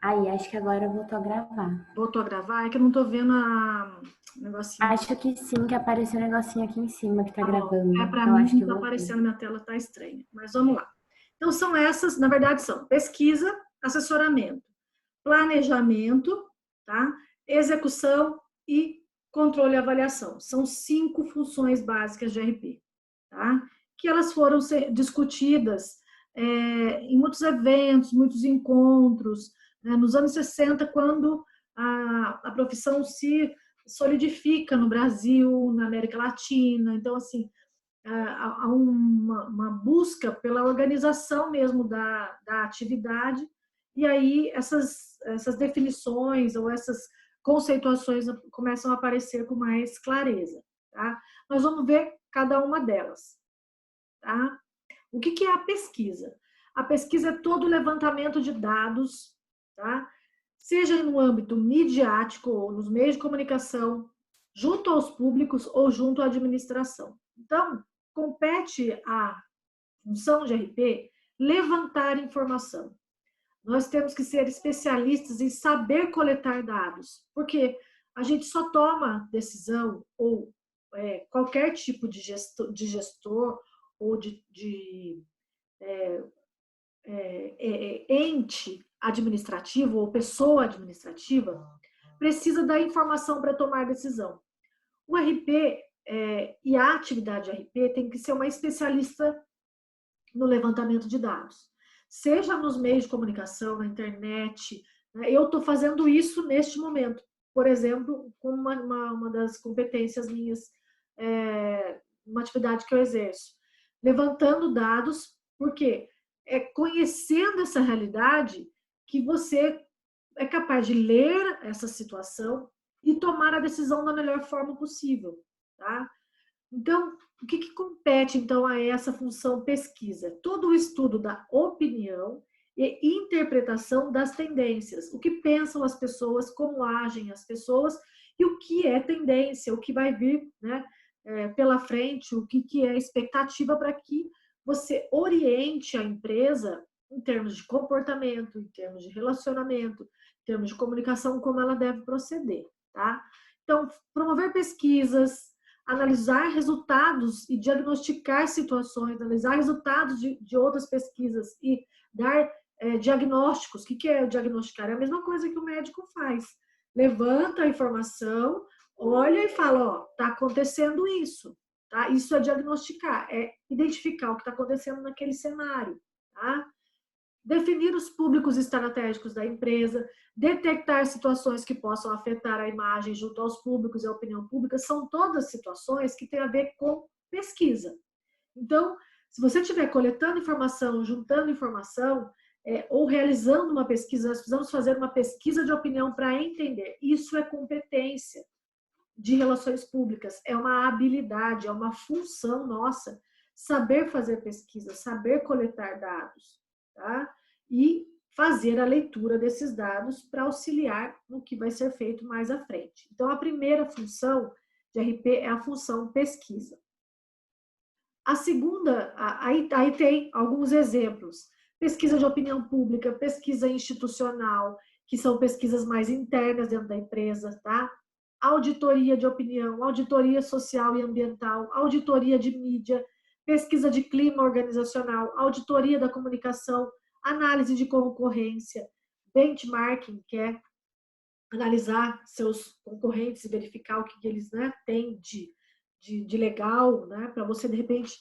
Aí, acho que agora voltou a gravar. Voltou a gravar? É que eu não tô vendo o negocinho. Acho que sim, que apareceu um negocinho aqui em cima que tá Tá bom. gravando. É, para Então, mim acho não que tá voltou. aparecendo, minha tela tá estranha. Mas vamos lá. Então, são essas, na verdade, são pesquisa, assessoramento, planejamento, tá? Execução e controle e avaliação. São 5 funções básicas de RP, tá? Que elas foram discutidas em muitos eventos, muitos encontros, né? Nos anos 60, quando a profissão se solidifica no Brasil, na América Latina. Então, assim, há uma busca pela organização mesmo da atividade, e aí essas definições ou essas conceituações começam a aparecer com mais clareza. Tá? Nós vamos ver cada uma delas. Tá? O que é a pesquisa? A pesquisa é todo o levantamento de dados, tá? Seja no âmbito midiático ou nos meios de comunicação, junto aos públicos ou junto à administração. Então, compete à função de RP levantar informação. Nós temos que ser especialistas em saber coletar dados, porque a gente só toma decisão ou qualquer tipo de gestor ou de ente administrativo ou pessoa administrativa precisa da informação para tomar decisão. O RP e a atividade de RP tem que ser uma especialista no levantamento de dados, seja nos meios de comunicação, na internet. Né? Eu estou fazendo isso neste momento, por exemplo, com uma das competências minhas, uma atividade que eu exerço, levantando dados, porque é conhecendo essa realidade que você é capaz de ler essa situação e tomar a decisão da melhor forma possível, tá? Então, o que compete, então, a essa função pesquisa? Todo o estudo da opinião e interpretação das tendências. O que pensam as pessoas, como agem as pessoas e o que é tendência, o que vai vir, né, pela frente, o que é expectativa para que você oriente a empresa em termos de comportamento, em termos de relacionamento, em termos de comunicação, como ela deve proceder, tá? Então, promover pesquisas, analisar resultados e diagnosticar situações, analisar resultados de outras pesquisas e dar diagnósticos. O que é diagnosticar? É a mesma coisa que o médico faz. Levanta a informação, olha e fala, ó, tá acontecendo isso. Tá? Isso é diagnosticar, é identificar o que está acontecendo naquele cenário. Tá? Definir os públicos estratégicos da empresa, detectar situações que possam afetar a imagem junto aos públicos e a opinião pública, são todas situações que têm a ver com pesquisa. Então, se você estiver coletando informação, juntando informação, ou realizando uma pesquisa, nós precisamos fazer uma pesquisa de opinião para entender. Isso é competência de relações públicas, é uma habilidade, é uma função nossa, saber fazer pesquisa, saber coletar dados, tá? E fazer a leitura desses dados para auxiliar no que vai ser feito mais à frente. Então, a primeira função de RP é a função pesquisa. A segunda, aí tem alguns exemplos. Pesquisa de opinião pública, pesquisa institucional, que são pesquisas mais internas dentro da empresa, tá? Auditoria de opinião, auditoria social e ambiental, auditoria de mídia, pesquisa de clima organizacional, auditoria da comunicação, análise de concorrência, benchmarking, que é analisar seus concorrentes e verificar o que eles, né, têm de legal, né, para você, de repente,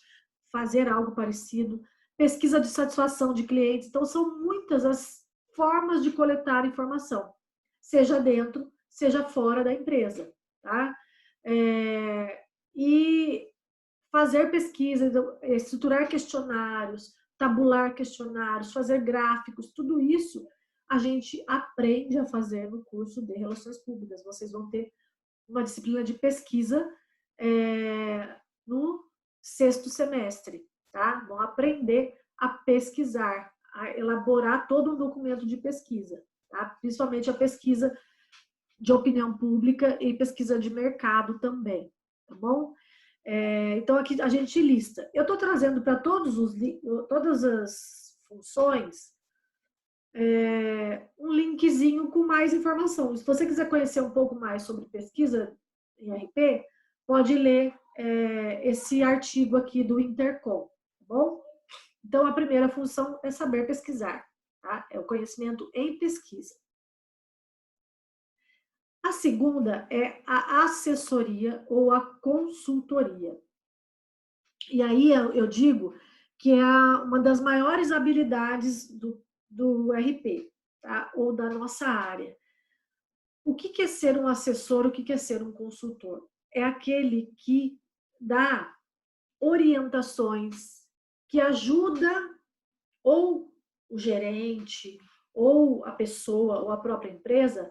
fazer algo parecido. Pesquisa de satisfação de clientes. Então, são muitas as formas de coletar informação, seja dentro, seja fora da empresa. Tá? E fazer pesquisa, estruturar questionários, tabular questionários, fazer gráficos, tudo isso a gente aprende a fazer no curso de Relações Públicas. Vocês vão ter uma disciplina de pesquisa no sexto semestre, tá? Vão aprender a pesquisar, a elaborar todo um documento de pesquisa, tá? Principalmente a pesquisa de opinião pública e pesquisa de mercado também, tá bom? Então, aqui a gente lista. Eu estou trazendo para todas as funções um linkzinho com mais informação. Se você quiser conhecer um pouco mais sobre pesquisa em RP, pode ler esse artigo aqui do Intercom, tá bom? Então, a primeira função é saber pesquisar, tá? É o conhecimento em pesquisa. A segunda é a assessoria ou a consultoria. E aí eu digo que é uma das maiores habilidades do RP, tá? Ou da nossa área. O que é ser um assessor? O que é ser um consultor? É aquele que dá orientações, que ajuda ou o gerente, ou a pessoa, ou a própria empresa,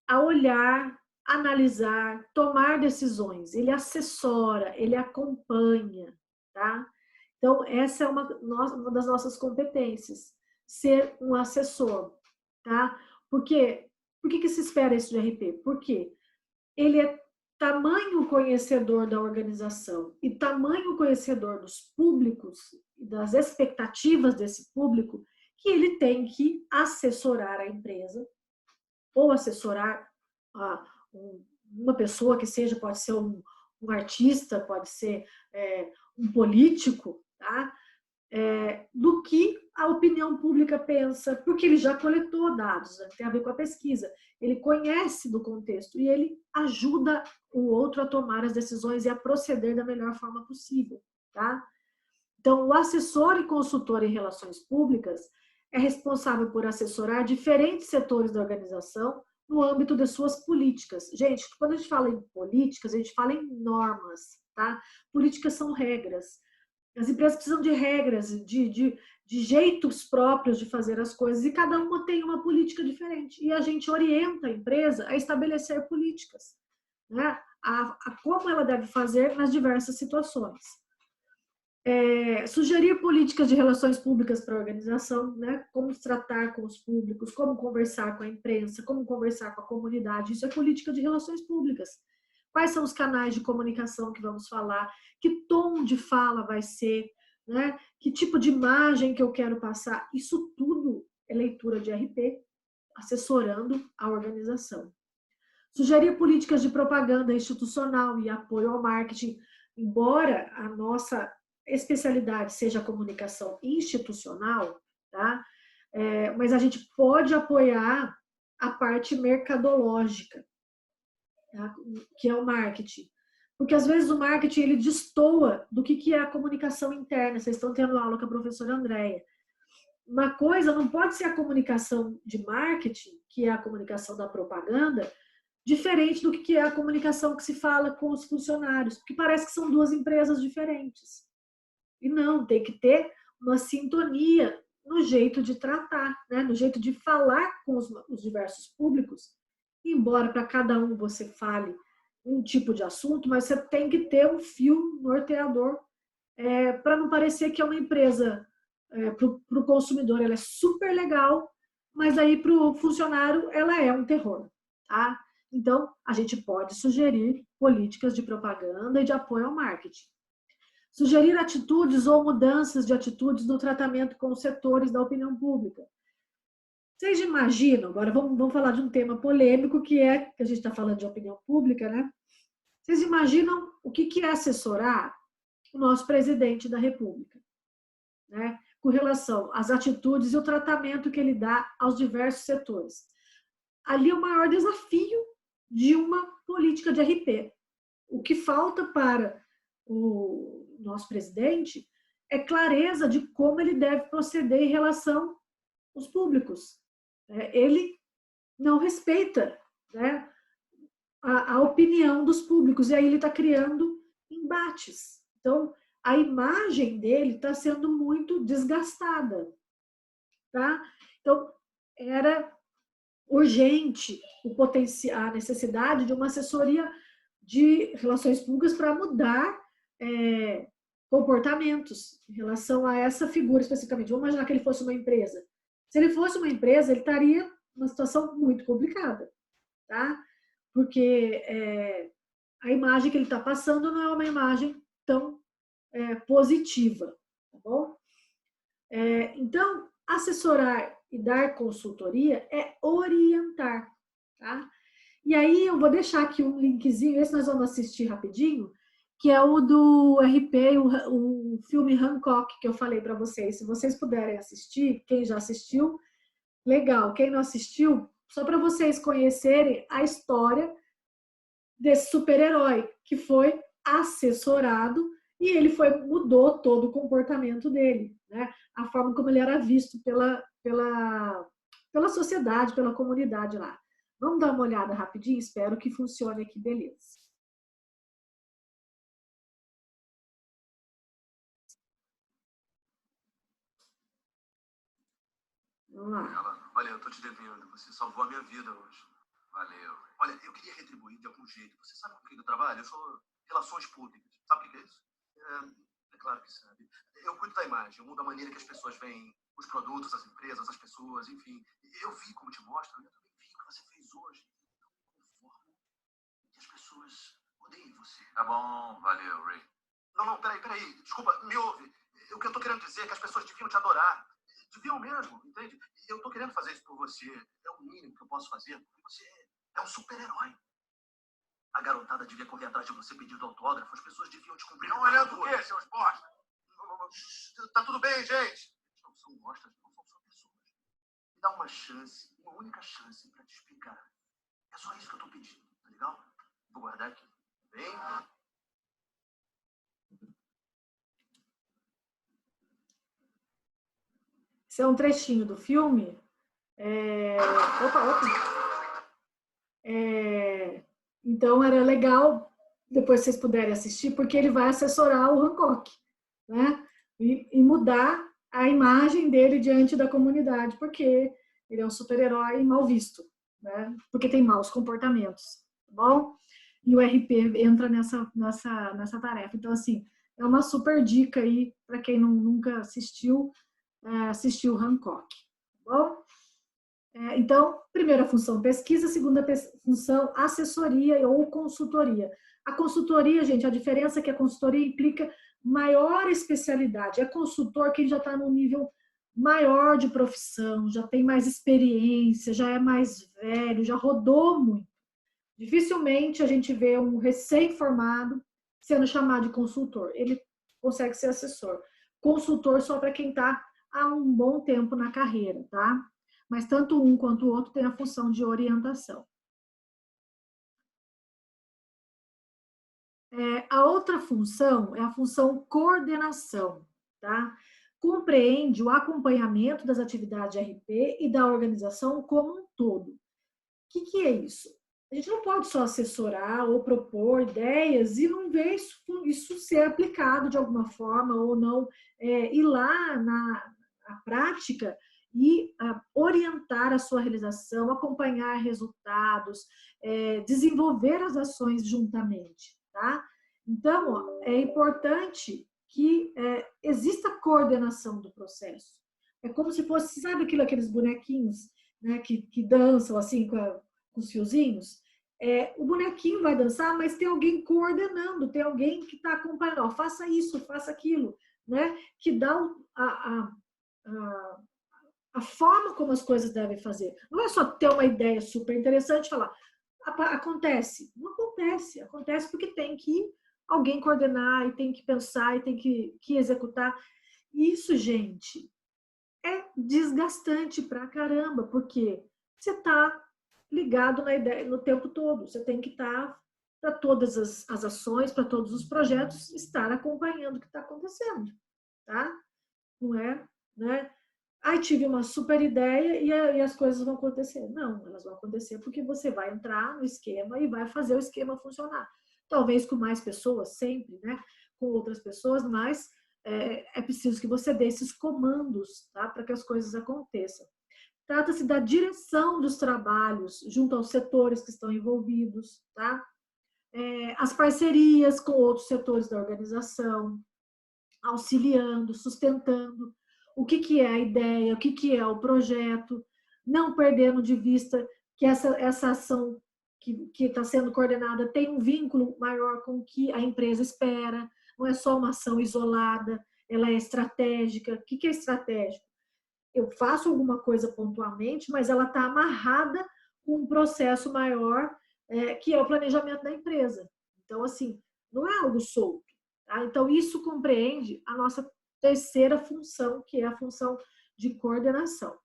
a olhar, analisar, tomar decisões. Ele assessora, ele acompanha, tá? Então, essa é uma das nossas competências, ser um assessor, tá? Por que se espera isso de RP? Porque ele é tamanho conhecedor da organização e tamanho conhecedor dos públicos e das expectativas desse público que ele tem que assessorar a empresa ou assessorar uma pessoa que seja, pode ser um artista, pode ser um político, tá? Do que a opinião pública pensa, porque ele já coletou dados, né? Tem a ver com a pesquisa. Ele conhece do contexto e ele ajuda o outro a tomar as decisões e a proceder da melhor forma possível, tá? Então, o assessor e consultor em relações públicas é responsável por assessorar diferentes setores da organização no âmbito de suas políticas. Gente, quando a gente fala em políticas, a gente fala em normas, tá? Políticas são regras. As empresas precisam de regras, de jeitos próprios de fazer as coisas, e cada uma tem uma política diferente. E a gente orienta a empresa a estabelecer políticas, né? A como ela deve fazer nas diversas situações. Sugerir políticas de relações públicas para a organização, né? Como tratar com os públicos, como conversar com a imprensa, como conversar com a comunidade, isso é política de relações públicas. Quais são os canais de comunicação que vamos falar, que tom de fala vai ser, né? Que tipo de imagem que eu quero passar, isso tudo é leitura de RP, assessorando a organização. Sugerir políticas de propaganda institucional e apoio ao marketing, embora a nossa especialidade seja a comunicação institucional, tá? Mas a gente pode apoiar a parte mercadológica, tá? Que é o marketing. Porque às vezes o marketing ele destoa do que é a comunicação interna. Vocês estão tendo aula com a professora Andréia. Uma coisa não pode ser a comunicação de marketing, que é a comunicação da propaganda, diferente do que é a comunicação que se fala com os funcionários, porque parece que são duas empresas diferentes. E não, tem que ter uma sintonia no jeito de tratar, né? No jeito de falar com os diversos públicos, embora para cada um você fale um tipo de assunto, mas você tem que ter um fio norteador para não parecer que é uma empresa, para o consumidor ela é super legal, mas aí para o funcionário ela é um terror, tá? Então, a gente pode sugerir políticas de propaganda e de apoio ao marketing. Sugerir atitudes ou mudanças de atitudes no tratamento com os setores da opinião pública. Vocês imaginam, agora vamos falar de um tema polêmico, que a gente está falando de opinião pública, né? Vocês imaginam o que é assessorar o nosso presidente da República, né? Com relação às atitudes e o tratamento que ele dá aos diversos setores. Ali é o maior desafio de uma política de RP. O que falta para o nosso presidente é clareza de como ele deve proceder em relação aos públicos. Ele não respeita, né, a opinião dos públicos, e aí ele está criando embates. Então, a imagem dele está sendo muito desgastada. Tá? Então, era urgente a necessidade de uma assessoria de relações públicas para mudar comportamentos em relação a essa figura especificamente. Vamos imaginar que ele fosse uma empresa. Se ele fosse uma empresa, ele estaria numa situação muito complicada, tá? Porque a imagem que ele está passando não é uma imagem tão positiva, tá bom? Então, assessorar e dar consultoria é orientar, tá? E aí eu vou deixar aqui um linkzinho, esse nós vamos assistir rapidinho, que é o do RP, o filme Hancock, que eu falei para vocês. Se vocês puderem assistir, quem já assistiu, legal. Quem não assistiu, só para vocês conhecerem a história desse super-herói, que foi assessorado e ele mudou todo o comportamento dele, né? A forma como ele era visto pela sociedade, pela comunidade lá. Vamos dar uma olhada rapidinho? Espero que funcione aqui, beleza. Vamos lá. Olha, eu tô te devendo. Você salvou a minha vida hoje. Valeu. Olha, eu queria retribuir de algum jeito. Você sabe com quem eu trabalho? Eu sou relações públicas. Sabe o que é isso? É claro que sabe. Eu cuido da imagem. Eu mudo a maneira que as pessoas veem os produtos, as empresas, as pessoas, enfim. Eu vi como te mostro. Eu também vi o que você fez hoje. Não conformo que as pessoas odeiem você. Tá bom, valeu, Ray. Não, peraí. Desculpa, me ouve. O que eu tô querendo dizer é que as pessoas deviam te adorar. Deviam mesmo, entende? Eu tô querendo fazer isso por você. É o mínimo que eu posso fazer, porque você é um super-herói. A garotada devia correr atrás de você pedindo autógrafo. As pessoas deviam te cumprir. Não olhando o quê, seus bosta? Tá tudo bem, gente. Eles não são bostas, não são só pessoas. Me dá uma chance, uma única chance pra te explicar. É só isso que eu tô pedindo, tá legal? Vou guardar aqui. Bem? Esse é um trechinho do filme. Então, era legal, depois vocês puderem assistir, porque ele vai assessorar o Hancock, né? E mudar a imagem dele diante da comunidade, porque ele é um super-herói mal visto, né? Porque tem maus comportamentos, tá bom? E o RP entra nessa tarefa. Então, assim, é uma super dica aí para quem nunca assistiu, assistir o Hancock, tá bom? Então, primeira função, pesquisa, segunda função, assessoria ou consultoria. A consultoria, gente, a diferença é que a consultoria implica maior especialidade. É consultor quem já está num nível maior de profissão, já tem mais experiência, já é mais velho, já rodou muito. Dificilmente a gente vê um recém-formado sendo chamado de consultor. Ele consegue ser assessor. Consultor só para quem está há um bom tempo na carreira, tá? Mas tanto um quanto o outro tem a função de orientação. A outra função é a função coordenação, tá? Compreende o acompanhamento das atividades de RP e da organização como um todo. O que é isso? A gente não pode só assessorar ou propor ideias e não ver isso ser aplicado de alguma forma ou não ir lá na prática e orientar a sua realização, acompanhar resultados, desenvolver as ações juntamente, tá? Então, é importante que exista coordenação do processo. É como se fosse, sabe aqueles bonequinhos, né, que dançam assim com os fiozinhos? O bonequinho vai dançar, mas tem alguém coordenando, tem alguém que está acompanhando, ó, faça isso, faça aquilo, né? Que dá a forma como as coisas devem fazer. Não é só ter uma ideia super interessante e falar, acontece. Não acontece. Acontece porque tem que alguém coordenar, e tem que pensar, e tem que executar. Isso, gente, é desgastante pra caramba, porque você está ligado na ideia no tempo todo. Você tem que estar para todas as ações, para todos os projetos, estar acompanhando o que está acontecendo, tá? Não é, né? Aí tive uma super ideia e as coisas vão acontecer. Não, elas vão acontecer porque você vai entrar no esquema e vai fazer o esquema funcionar. Talvez com mais pessoas, sempre, né? Com outras pessoas, mas é preciso que você dê esses comandos, tá? Para que as coisas aconteçam. Trata-se da direção dos trabalhos junto aos setores que estão envolvidos, tá? As parcerias com outros setores da organização, auxiliando, sustentando o que é a ideia, o que é o projeto, não perdendo de vista que essa ação que está sendo coordenada tem um vínculo maior com o que a empresa espera, não é só uma ação isolada, ela é estratégica. O que é estratégico? eu faço alguma coisa pontualmente, mas ela está amarrada com um processo maior, que é o planejamento da empresa. Então, assim, não é algo solto. Tá? Então, isso compreende a nossa terceira função, que é a função de coordenação.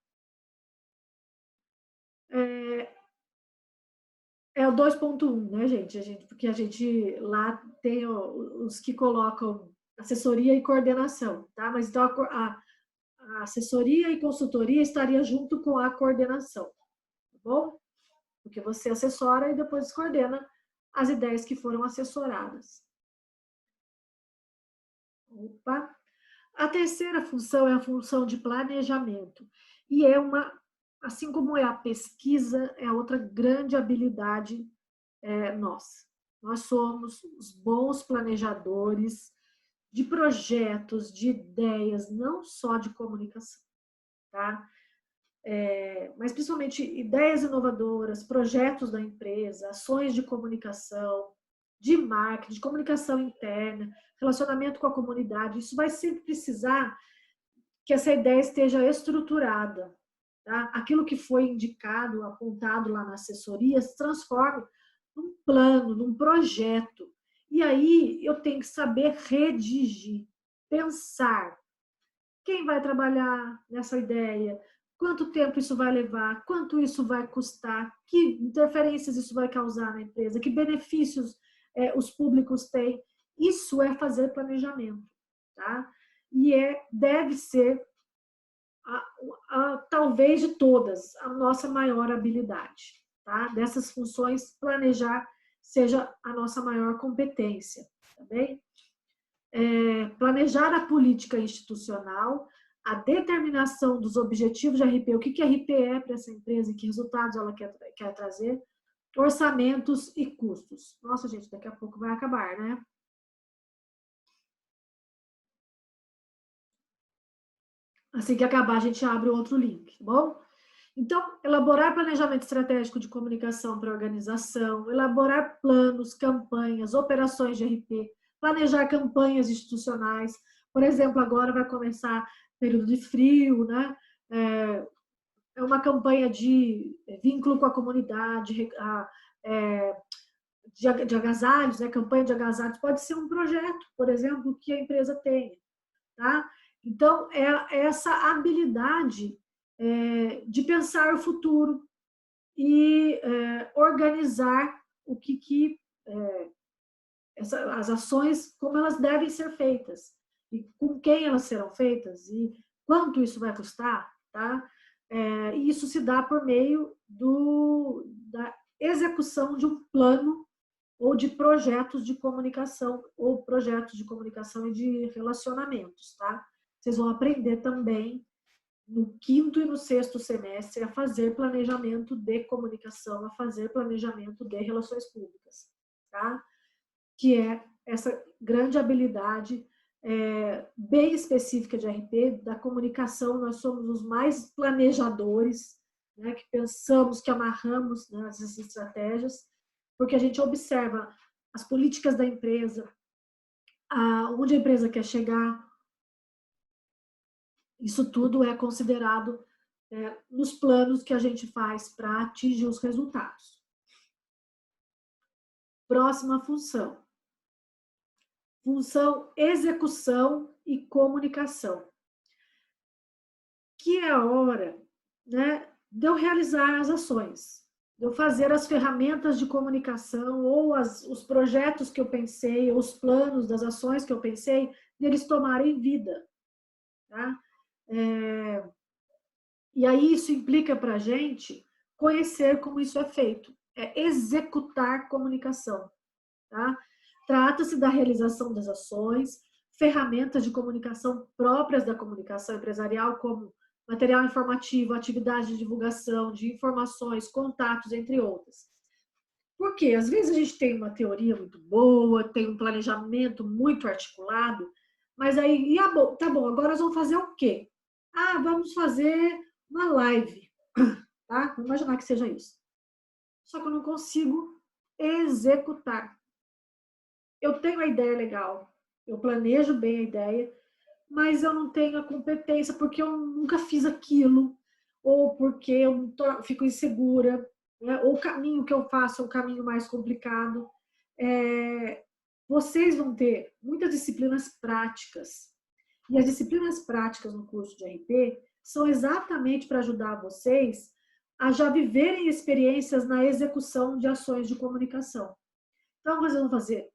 É o 2.1, né, gente? Porque a gente lá tem os que colocam assessoria e coordenação, tá? Mas então a assessoria e consultoria estaria junto com a coordenação, tá bom? Porque você assessora e depois coordena as ideias que foram assessoradas. Opa! A terceira função é a função de planejamento. E assim como é a pesquisa, é outra grande habilidade nossa. Nós somos os bons planejadores de projetos, de ideias, não só de comunicação, tá? Mas principalmente ideias inovadoras, projetos da empresa, ações de comunicação, de marketing, de comunicação interna, relacionamento com a comunidade. Isso vai sempre precisar que essa ideia esteja estruturada. Tá? Aquilo que foi indicado, apontado lá na assessoria, se transforme num plano, num projeto. E aí eu tenho que saber redigir, pensar. Quem vai trabalhar nessa ideia? Quanto tempo isso vai levar? Quanto isso vai custar? Que interferências isso vai causar na empresa? Que benefícios os públicos têm? Isso é fazer planejamento, tá? E deve ser, talvez de todas, a nossa maior habilidade, tá? Dessas funções, planejar seja a nossa maior competência, tá bem? Planejar a política institucional, a determinação dos objetivos de RP, o que a RP é para essa empresa e que resultados ela quer trazer, orçamentos e custos. Nossa, gente, daqui a pouco vai acabar, né? Assim que acabar, a gente abre outro link, tá bom? Então, elaborar planejamento estratégico de comunicação para a organização, elaborar planos, campanhas, operações de RP, planejar campanhas institucionais. Por exemplo, agora vai começar período de frio, né? É uma campanha de vínculo com a comunidade, de agasalhos, né? Campanha de agasalhos. Pode ser um projeto, por exemplo, que a empresa tenha, tá? Então, é essa habilidade de pensar o futuro e organizar as ações, como elas devem ser feitas, e com quem elas serão feitas, e quanto isso vai custar, tá? E isso se dá por meio da execução de um plano ou de projetos de comunicação, ou projetos de comunicação e de relacionamentos, tá? Vocês vão aprender também no 5º e no 6º semestre a fazer planejamento de comunicação, a fazer planejamento de relações públicas, tá? Que é essa grande habilidade bem específica de RP, da comunicação. Nós somos os mais planejadores, né, que pensamos, que amarramos nessas estratégias, porque a gente observa as políticas da empresa, onde a empresa quer chegar. Isso tudo é considerado nos planos que a gente faz para atingir os resultados. Próxima função. Função execução e comunicação. Que é a hora, né, de eu realizar as ações, de eu fazer as ferramentas de comunicação ou os projetos que eu pensei, os planos das ações que eu pensei, deles tomarem vida, tá? E aí isso implica para a gente conhecer como isso é feito, executar comunicação, tá? Trata-se da realização das ações, ferramentas de comunicação próprias da comunicação empresarial, como material informativo, atividade de divulgação, de informações, contatos, entre outras. Porque às vezes a gente tem uma teoria muito boa, tem um planejamento muito articulado, mas aí, tá bom, agora nós vamos fazer o quê? Vamos fazer uma live, tá? Vamos imaginar que seja isso. Só que eu não consigo executar. Eu tenho a ideia legal, eu planejo bem a ideia, mas eu não tenho a competência porque eu nunca fiz aquilo, ou porque eu fico insegura, né? Ou o caminho que eu faço é um caminho mais complicado. Vocês vão ter muitas disciplinas práticas. E as disciplinas práticas no curso de RP são exatamente para ajudar vocês a já viverem experiências na execução de ações de comunicação. Então, vocês vão fazer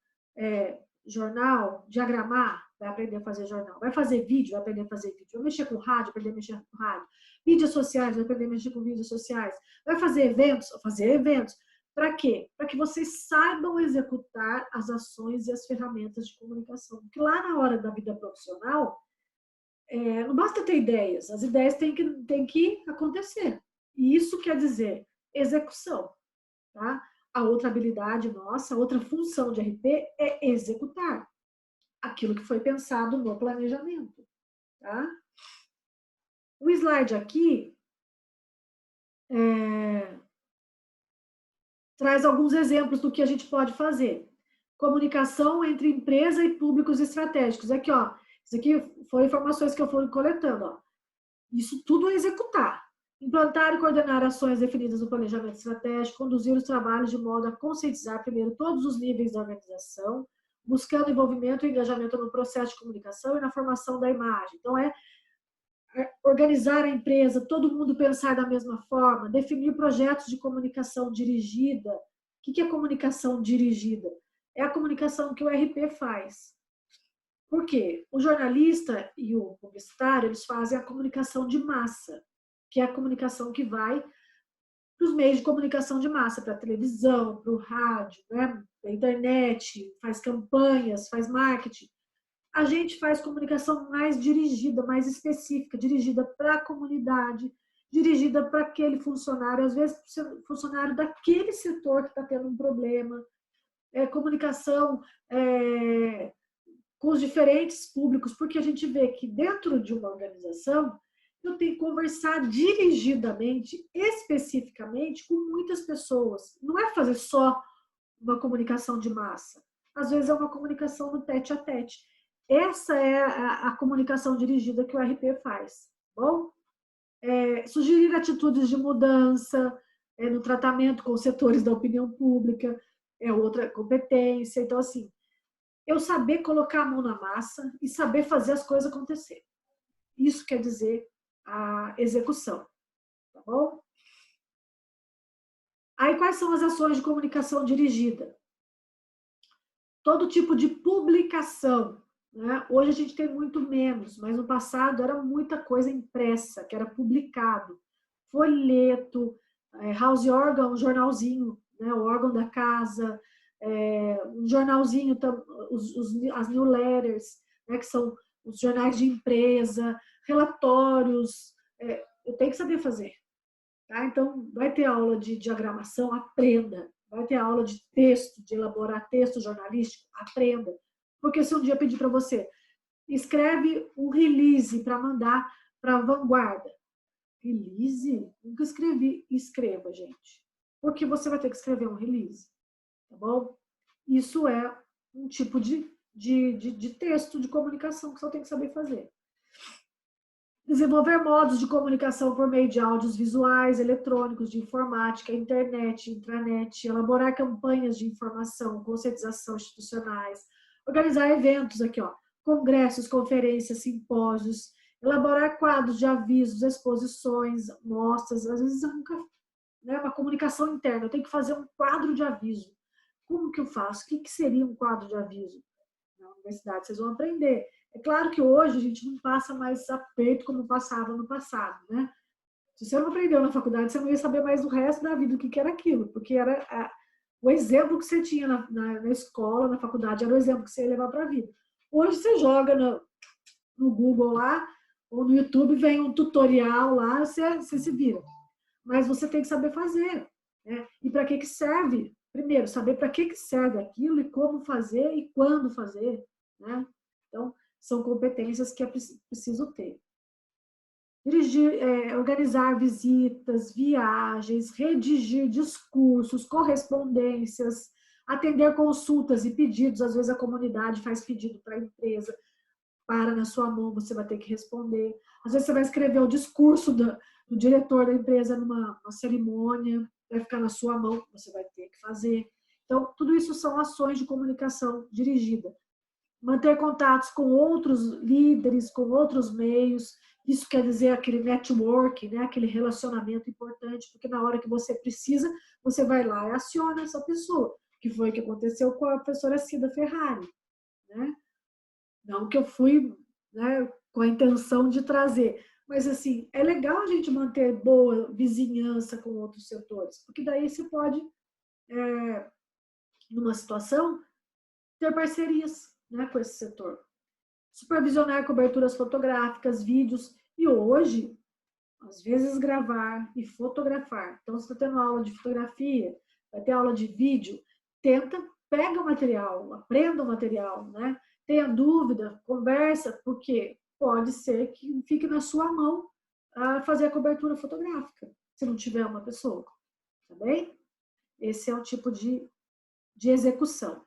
jornal, diagramar, vai aprender a fazer jornal. Vai fazer vídeo, vai aprender a fazer vídeo. Vai mexer com rádio, aprender a mexer com rádio. Mídias sociais, vai aprender a mexer com mídias sociais. Vai fazer eventos, vai fazer eventos. Para quê? Para que vocês saibam executar as ações e as ferramentas de comunicação. Porque lá na hora da vida profissional, não basta ter ideias, as ideias têm que acontecer. E isso quer dizer execução. Tá? A outra habilidade nossa, a outra função de RP é executar aquilo que foi pensado no planejamento. Tá? O slide aqui traz alguns exemplos do que a gente pode fazer. Comunicação entre empresa e públicos estratégicos. Aqui, ó, isso aqui foram informações que eu fui coletando. Ó. Isso tudo é executar. Implantar e coordenar ações definidas no planejamento estratégico, conduzir os trabalhos de modo a conscientizar primeiro todos os níveis da organização, buscando envolvimento e engajamento no processo de comunicação e na formação da imagem. Então, organizar a empresa, todo mundo pensar da mesma forma, definir projetos de comunicação dirigida. O que é comunicação dirigida? É a comunicação que o RP faz. Por quê? O jornalista e o publicitário, eles fazem a comunicação de massa, que é a comunicação que vai para os meios de comunicação de massa, para a televisão, para o rádio, né? Para a internet, faz campanhas, faz marketing. A gente faz comunicação mais dirigida, mais específica, dirigida para a comunidade, dirigida para aquele funcionário, às vezes funcionário daquele setor que está tendo um problema. Comunicação com os diferentes públicos, porque a gente vê que dentro de uma organização eu tenho que conversar dirigidamente, especificamente, com muitas pessoas. Não é fazer só uma comunicação de massa. Às vezes é uma comunicação no tete a tete. Essa é a comunicação dirigida que o RP faz. Bom? Sugerir atitudes de mudança no tratamento com os setores da opinião pública é outra competência. Então, assim, eu saber colocar a mão na massa e saber fazer as coisas acontecer. Isso quer dizer a execução. Tá bom? Aí, quais são as ações de comunicação dirigida? Todo tipo de publicação. Né? Hoje a gente tem muito menos, mas no passado era muita coisa impressa, que era publicado. Folheto, house organ, um jornalzinho, né? O órgão da casa, um jornalzinho, as newsletters, né? Que são os jornais de empresa, relatórios. Eu tenho que saber fazer. Tá? Então, vai ter aula de diagramação, aprenda. Vai ter aula de texto, de elaborar texto jornalístico, aprenda. Porque se um dia eu pedir para você, escreve um release para mandar para a vanguarda. Release? Nunca escrevi. Escreva, gente. Porque você vai ter que escrever um release. Tá bom? Isso é um tipo de texto, de comunicação que você tem que saber fazer. Desenvolver modos de comunicação por meio de áudios visuais, eletrônicos, de informática, internet, intranet, elaborar campanhas de informação, conscientização institucionais, organizar eventos aqui, ó, congressos, conferências, simpósios, elaborar quadros de avisos, exposições, mostras, às vezes eu nunca, né, uma comunicação interna, eu tenho que fazer um quadro de aviso. Como que eu faço? O que seria um quadro de aviso? Na universidade vocês vão aprender. É claro que hoje a gente não passa mais aperto como passava no passado, né? Se você não aprendeu na faculdade, você não ia saber mais o resto da vida o que era aquilo, porque era o exemplo que você tinha na escola, na faculdade, era o exemplo que você ia levar para a vida. Hoje você joga no Google lá, ou no YouTube, vem um tutorial lá, você se vira. Mas você tem que saber fazer, né? E para que serve? Primeiro, saber para que serve aquilo e como fazer e quando fazer, né? Então, são competências que é preciso ter. Dirigir, organizar visitas, viagens, redigir discursos, correspondências, atender consultas e pedidos. Às vezes a comunidade faz pedido para a empresa. para na sua mão, você vai ter que responder. Às vezes você vai escrever o discurso do diretor da empresa numa cerimônia, vai ficar na sua mão, você vai ter que fazer. Então, tudo isso são ações de comunicação dirigida. Manter contatos com outros líderes, com outros meios, isso quer dizer aquele network, né? Aquele relacionamento importante, porque na hora que você precisa, você vai lá e aciona essa pessoa, que foi o que aconteceu com a professora Cida Ferrari, né? Não que eu fui, né, com a intenção de trazer, mas assim, é legal a gente manter boa vizinhança com outros setores, porque daí você pode, numa situação, ter parcerias, né, com esse setor. Supervisionar coberturas fotográficas, vídeos, e hoje, às vezes, gravar e fotografar. Então, se está tendo aula de fotografia, vai ter aula de vídeo, pega o material, aprenda o material, né? Tenha dúvida, conversa, porque pode ser que fique na sua mão fazer a cobertura fotográfica, se não tiver uma pessoa, tá bem? Esse é um tipo de execução.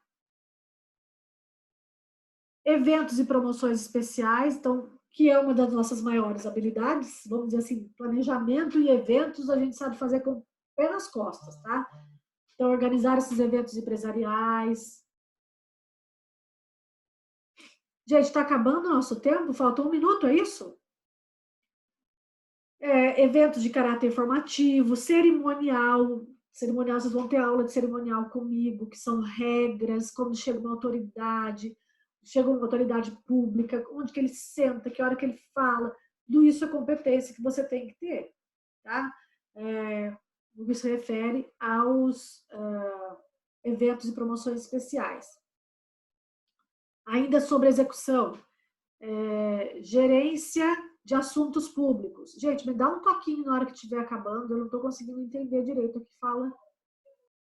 Eventos e promoções especiais, então, que é uma das nossas maiores habilidades, vamos dizer assim, planejamento e eventos a gente sabe fazer com o pé nas costas, tá? Então, organizar esses eventos empresariais. Gente, está acabando o nosso tempo? Falta 1 minuto, é isso? Eventos de caráter informativo, cerimonial. Cerimonial, vocês vão ter aula de cerimonial comigo, que são regras, como chega uma autoridade pública, onde que ele senta, que hora que ele fala. Tudo isso é competência que você tem que ter, tá? No que se refere aos eventos e promoções especiais. Ainda sobre execução, gerência de assuntos públicos. Gente, me dá um toquinho na hora que estiver acabando, eu não estou conseguindo entender direito o que fala